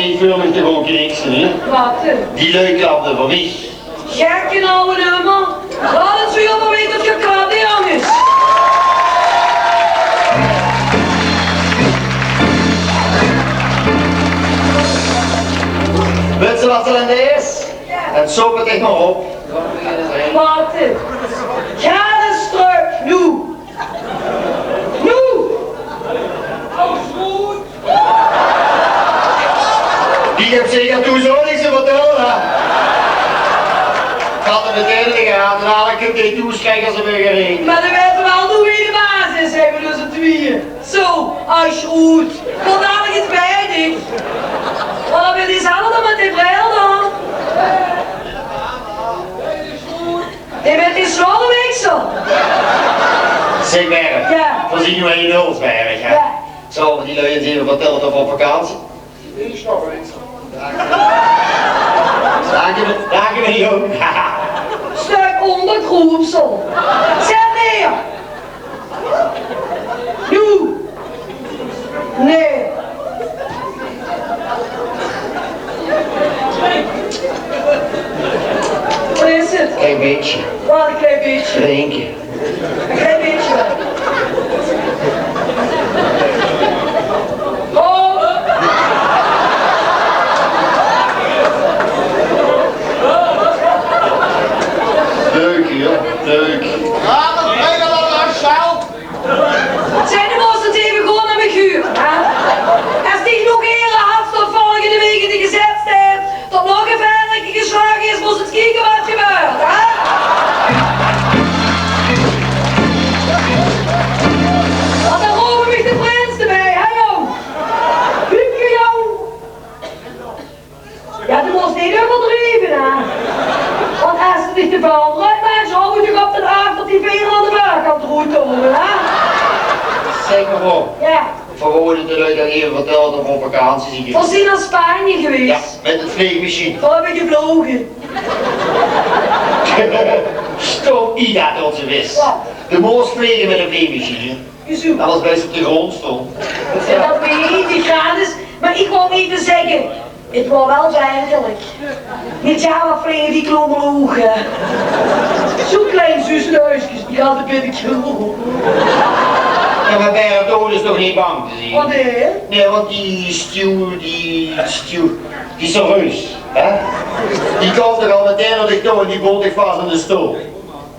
niet veel met de gewoon kniksen, hè? Wat? Die leuk klapte voor mij. Gekke oude nummer. Laat het zo jammer weten dat je klaar die aan is. Weet ze wat er aan de is? En sop het echt maar op. Wat? Ga eens terug, nu. Nu. Alles goed. Die heeft zeker toen zo niks te vertellen, hè? Ik had er meteen gehad en haal ik die toeschrijven als ze weer gereden. Maar dan weten we al hoe wie de baas is, hebben we dus een tweeën. Zo, als je goed. Komt dadelijk iets bij, niet? Maar dan ben je hetzelfde met die bril dan. Je bent die slorwixer. Zeg Berg, Ja. voorzien hoe je nul Berg, hè? Ja. Zo, die lui eens even vertellen of op vakantie. Dank je wel, jong. Stuk onder groepsel. Zet neer. Nu. Nee. Wat is het? Klein beetje. Wat een klein beetje. Drinken. Een klein beetje. Oh. Leuk, joh. Leuk. Ja, dat ben je al aan zelf. Zijn de moesten even gewoon naar mijn guur, hè? Als die nog heren had tot volgende week in de gezet staat, tot nog een verrekje geslagen is, moest het kijken wat gebeurt, hè? Want dan roepen we de prins erbij, hè jong? Huubje jong? Ja, dat moest niet overdreven, hè? Want als het niet te veranderen maakt, zo moet je op de dag dat die veren aan de buitenkant roeit komen, hè? Zeg maar op. Ja. Verwoorden de lui dat even vertellen dat we op vakantie zijn geweest. We zijn naar Spanje Ja, geweest. met een vliegmachine. Daar heb ik gevlogen. Stop, Ida dat ze wist. Wat? De moest vliegen met een vliegmachine. Gezoek. Dat was best op de grond stond. En dat weet ik, die gratis. Maar ik wou even zeggen, het was wel vriendelijk. Niet Java vliegen die klommen ogen. Zo'n klein zusneusjes, die gaat er binnen. Ja, maar Bertone is toch niet bang te zien? Wat is? Nee, want die is zo reus, hè? Die komt er al meteen op de toon en die bond zich vast aan de stoel.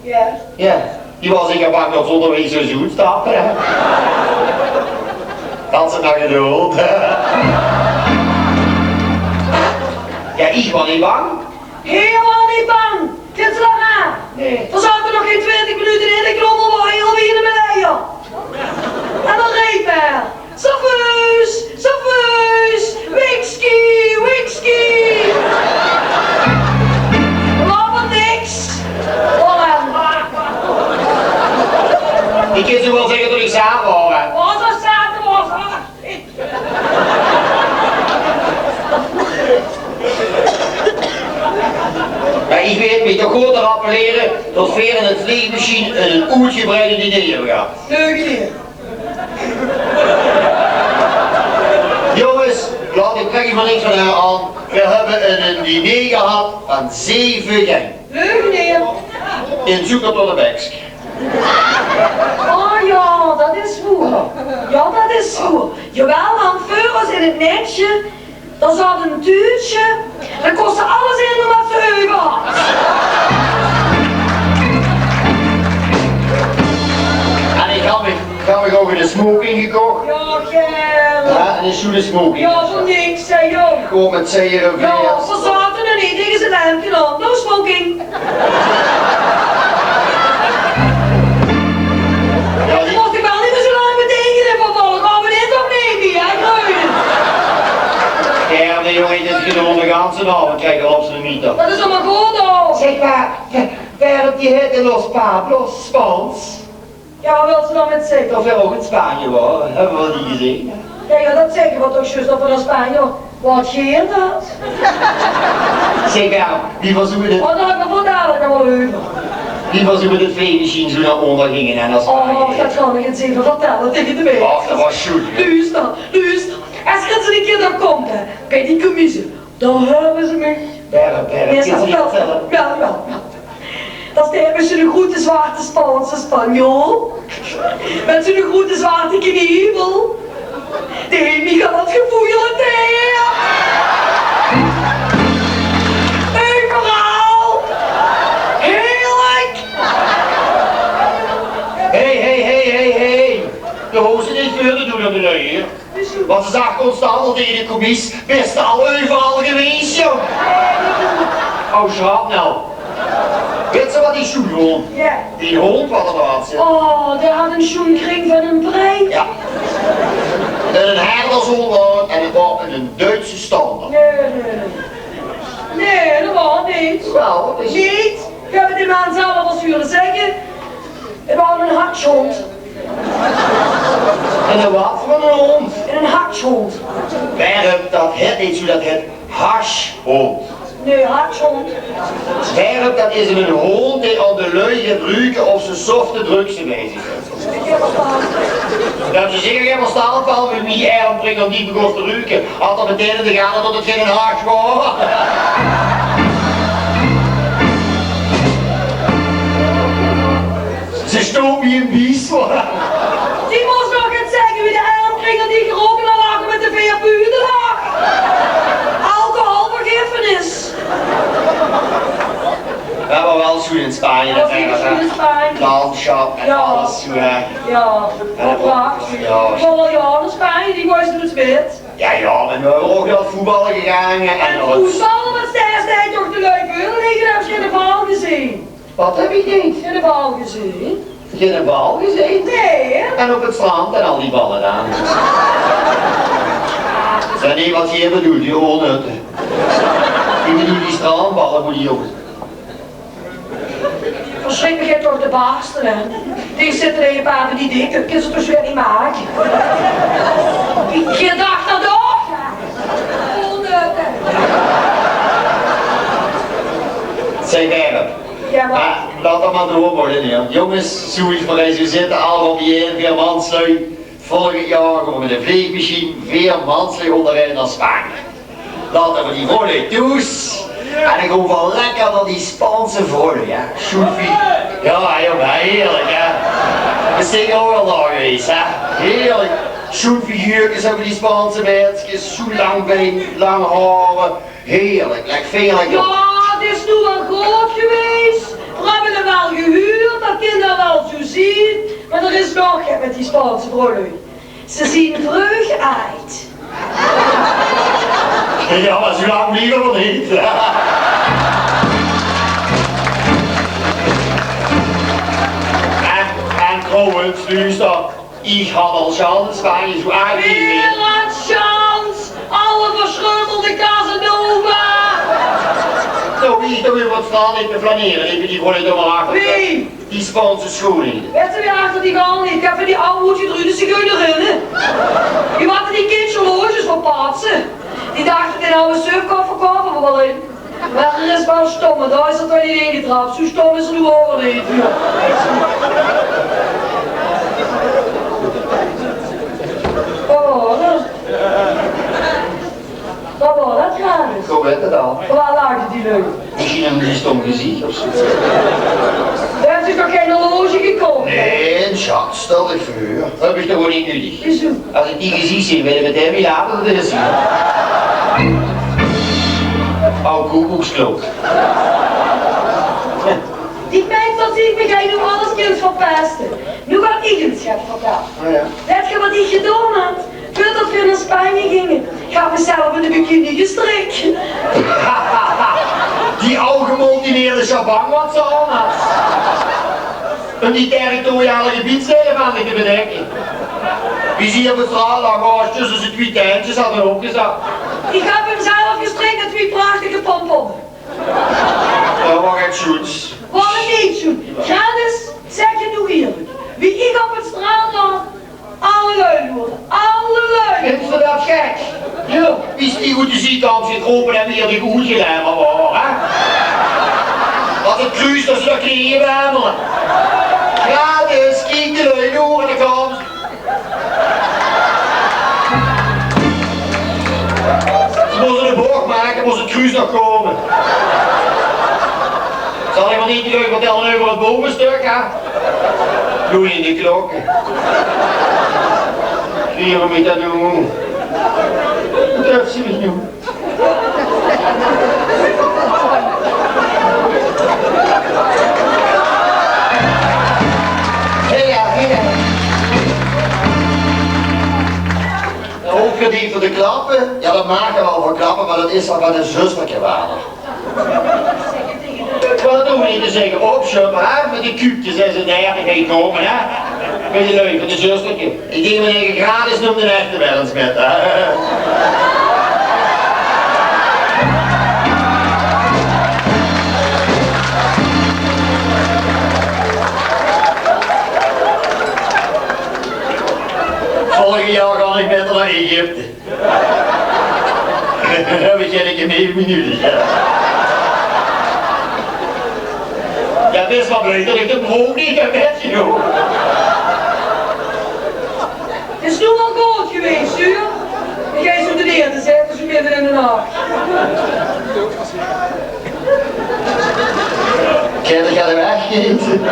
Ja. Ja, die was ik bang dat zonder wie zo zoet staat. Dat ze naar geduld. Ja, ik was niet bang. Helemaal niet bang. Dit is lang aan. Nee. Er zaten nog geen 20 minuten in de krommel waar je alweer naar beneden. En dan reed hij. Serveus, serveus, whisky, whisky. Laat niks. Holland. Ik kan zo wel zeggen dat ik samen hoor. Wat er staat er was. Maar ik weet me toch goed te rappelleren dat Veer en het vliegmachine een uitgebreide diner hebben gehad. Leugen. Jongens, laat ik trek maar niks van haar aan. We hebben een diner gehad van 7 gangen. Leugen. In zoeken tot de beksk. Oh ja, dat is goed. Ja, dat is goed. Jawel, want voor in het netje, daar zat een tuutje, dat kostte alles in om wat ze over had. En ik had me ook een smoking gekocht. Ja, Ger. Ja, een zoete smoking. Ja, voor niks, hè, joh. Gewoon met zeeën en Ja, vlees. ze zaten er niet tegen zijn hemdje aan. No smoking. Ja, Dan mocht ik wel niet meer zo lang meteen in vervolgen. Gaan we dit opnemen, hè, Groeien? ja, de jongen is genomen de ganse avond, kijk al op zijn mieter. Dat is allemaal goed, hoor. Zeg maar, waar op die hitte Los Pablos, Spaans? Ja, wat wil ze dan met zeggen? Of we ook in Spanje waren, hebben we die gezien? Ja, dat zeggen we toch juist dat we naar Spanje. Wat geeft dat? Zeg maar, die was hoe we dit, Oh, dat had ik me voor dadelijk al over. die was hoe we dit vleesmachine zo naar onder gingen en naar Oh, Spanje. dat kan ik eens even vertellen tegen de mensen. Och, dat was goed. Luister, luister. Als je het ze een keer daar komt, hè, bij die commissie, dan hebben ze me. Berp, Nee, kun je niet vertellen? wel. Dat is hebben ze een grote zwarte Spaanse Spanjool. Met zo'n grote zwarte knievel. De heeft niet aan het gevoelen tegen. Overal. Heerlijk. Hey. De hozen niet verder doen aan de lui hier. Want ze zag constant al tegen de commies, best al overal geweest, joh. Oh, schat nou. Weet ze wat die schoen gewoon? Ja. Die hond wat er was. Oh, daar had een schoenkring van een brein. Ja. Een herdershond en het was een Duitse standaard. Nee, dat was niet. Wel, dat is... Niet? Ik heb het die man zelf al zullen zeggen. Het was een hakshond. En een wat voor een hond? Een hakshond. Werp, dat het niet zo, dat het hashhond. Nee, hakshond. Werp, dat is een hond die aan de lui gebruiken of ze softe drugs bezig is. Ik heb het al. Dat hebben ze zeker helemaal staan van met wie er brengt om die begon te ruiken. Had er meteen in de gaten dat het geen hash was. Ze stoom je een bies voor. Die moest nog eens zeggen wie de eilandbringer die geroken lag met de veerbuurde lag. Alcoholvergiffenis. We hebben wel schoen in Spanje. Dat is in Spanje. Landschap en Ja. alles. Zo, hè. Ja, dat prachtig. Ja. Ik wil al jaren in Spanje, die was er het wit. Ja, en we hebben ook naar het voetballen gegaan en En alles. voetballen met steeds toch de leuke uren liggen, heb je in de bal gezien? Wat heb ik niet? In de bal gezien? Geen bal gezien? Nee, hè? En op het strand en al die ballen dan. Dat is niet wat je bedoelt, die onnutten. Die bedoelt die strandballen voor die jongens. Verschrikkelijk heeft toch de baarsten, hè? Die zitten in je papen die dik, dat kun je toch weer niet maken. Je dacht dat ook? Onnutten. Zeg Berp. Ja, maar... Maar laat dat maar door worden, hè. Jongens, zoiets voor eens, we zitten al op die 4 manslui. Vorig jaar gewoon met een vliegmachine 4 manslui onderrijden naar Spanje. Laten we die volle toes. En dan gewoon lekker naar die Spaanse volle, ja. Soefie. Ja, jongen, heerlijk, hè. We zijn ook al daar geweest, hè. Heerlijk. Zo'n figuurtjes hebben die Spaanse meisjes, zo'n lang been, lang haren. Heerlijk, lekker veel lekker. Ja, het is nu wel groot geweest. We hebben er wel gehuurd, dat kinderen wel zo zien. Maar er is nog hè, met die Spaanse bronnen. Ze zien vreugd uit. Ja, maar zo lang liever nog niet. En trouwens, nu is dat, ik had al chance in Spanje zo aangegeven. Wereldchans! Alle verschrommelde Casanova! Nou, wie is toch weer wat staan in te flaneren? Even die gewoon door mijn achter. Wie? Die Spaanse schoenen. Weet je weer achter die gang niet? Ik heb van die oude hoedgedruide zigeunerin. Die maakten die kindje horloges van paatsen. Die dachten die nou een surfkoffer kopen we wel in. Maar er is wel stomme, daar is het wel niet ingetrapt. Zo stom is er nu over niet. Oh, dat was dat gratis. Zo werd het al. Waar lagen die leuk? Misschien hebben die stom gezicht of zo. Daar heeft u toch geen horloge gekocht? Nee, schat, stel je voor. Dat heb ik toch gewoon niet nuttig. Is u? Als ik die gezicht zie, weet ik meteen wie later dat is. Oh, koekoeksklok. Die meid dat zie ik me, ga je nu alles kind verpesten. Nu ga ik het schat vertellen. Oh ja. Weet je wat ik gedaan had? Voordat we naar Spanje gingen, ga mezelf in de bikini gestrikt. Die algemontineerde champagne wat ze aan had. Om die territoriale gebiedsdelen van te bedenken. Wie zie je op het straat lag, oh, tussen zijn 2 tijntjes hadden opgezet. Ik heb hem zelf gestrikt met 2 prachtige pomponnen. Dat was echt zoets. Wat een niet zo. Grandes, zeg je nu eerlijk. Wie ik op het strand lag, alle lui worden. Alle lui. Vindt ze dat gek? Ja. Wie is die goed te zien kan zit open en weer die goed gelijmen waren, hè? Als het kruis, dat ze dat kregen wemelen. Ja, dus kijk de lui door de kant. huis nog komen. Zal ik wel niet terug vertellen over het bovenstuk, hè? Bloeiende klokken. Hier moet dat doen. Dat zie ik nu. Hoofdgediend voor de klappen, ja dat maken we al voor klappen, maar dat is al van een zusterke waardig. Wat doen we niet te zeggen, opschuppen hè, met die kuubjes en zijn dertigheid komen hè. Vind je leuk, van de zusterke. Ik denk meneer gratis noemde een echte wellensmet hè. Vorig jaar ga ik met naar Egypte. Dan begin ik in 9 minuten. Ja, het is wat leuk dat ik de brood niet heb metgenomen. Het is nu al goed geweest, stuur. En jij zo de derde zetten, zo midden in de nacht. Kijk, dan gaat hij weggeten.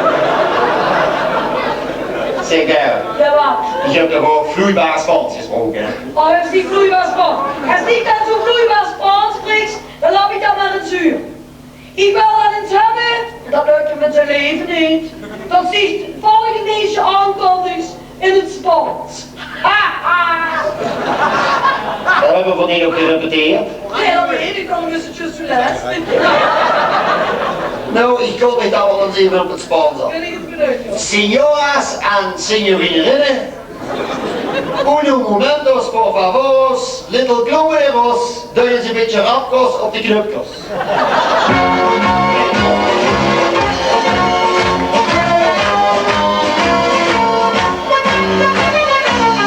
Zeg daar. Ja, wat? Je hebt toch ook vloeibaar Spaans gesproken, hè? Oh, hij is niet vloeibaar Spaans. Als ik dan zo vloeibaar Spaans spreekt, dan laat ik dat maar het zuur. Ik wil aan het hebben, dat lukt hem met zijn leven niet. Dat zegt volgende deze aankondiging in het Spaans. Dat hebben we van hier ook gerepeteerd. Nee, dat weet ik, kan dus het juist verlezen. Nou, ik kom het al eens even op het Spaans af. Ben ik het benieuwd, joh. Señoras en señorinnen, uno momentos por favor, little globeros, doe eens een beetje rapkos op de knupkos.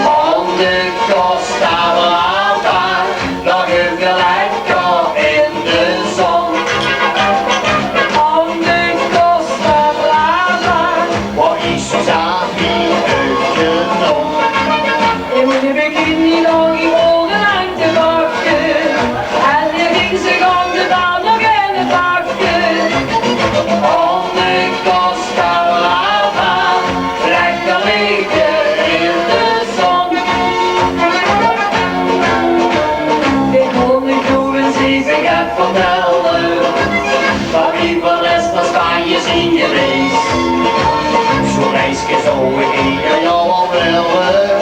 On de Costa Brava, lag een lekker in de zon. On de Costa Brava, Wat is Susanne uitgenomen? in mijn bikini nog in ogen aan te wachten. En je ging zich om de baan nog in het wachten. On de Costa Brava, lekker liggen in de zon. Ik kon de kroegen zeker gaan Vertellen, van wie van is naar Spanje zien geweest. Zo'n reisje zou ik ieder jaar wel willen,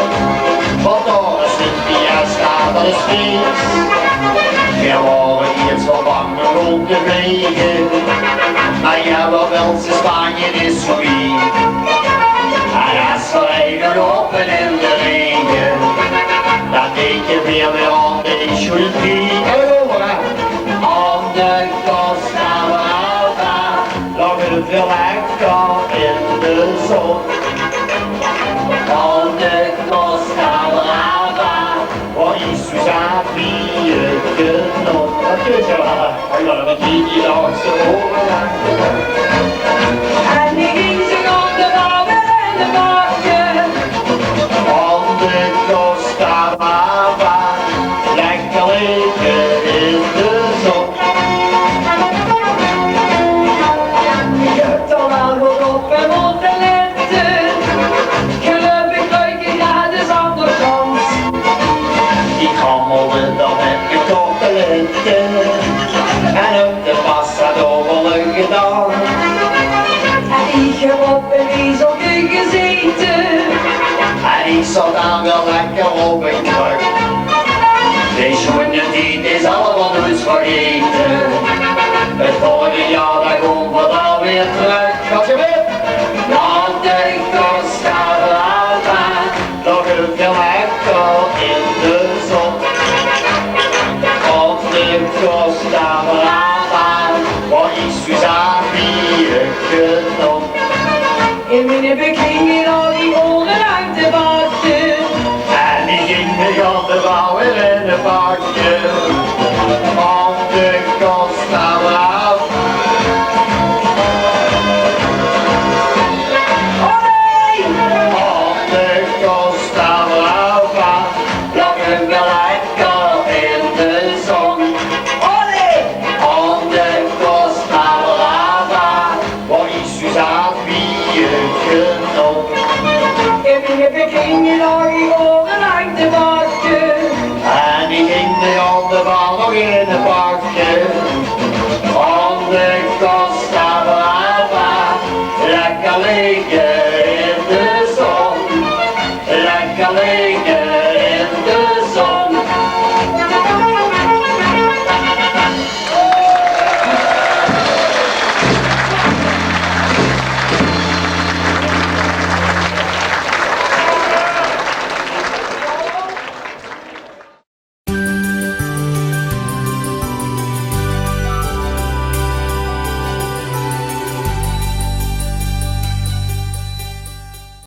want daar is niet fiesta, dat is feest. We waren iets wat bang rond te vliegen, maar ja, wat wil ze Spanje is zo lief. En als we even lopen in de regen, dan denk je weer aan de schulpie. On de Costa Brava, lag het weer lekker in de zon. On de Costa Brava, waar is Susanne genot? Dat kun je wel, hij gaat een beetje langs de oren. en die ging zich om de baan en de wachten. On de Costa Brava, lekker liggen in de zon. Je hebt al wel wat op en op de lente. Gelukkig leuk ik gratis anderkant. Die gammelde dan met je korte lente en op de passadorrelen gedaan. En ik heb op een ezeltje gezeten. En ik zat dan wel lekker op een kruk. De schoenen die is allemaal nooit vergeten. Het vorige jaar daar komt we dan weer terug. Gaat je mee? Naar de Costa Brava, nog een veel lekker in de zon. Op de Costa Brava, waar is Susanne genot? In mijn bikini al die oren uit de wachten. En die ging me aan de bouwen in een bakje. Op de Costa Brava. Olé! Op de Costa Brava, lag een lekker in de zon. Olé! in je naar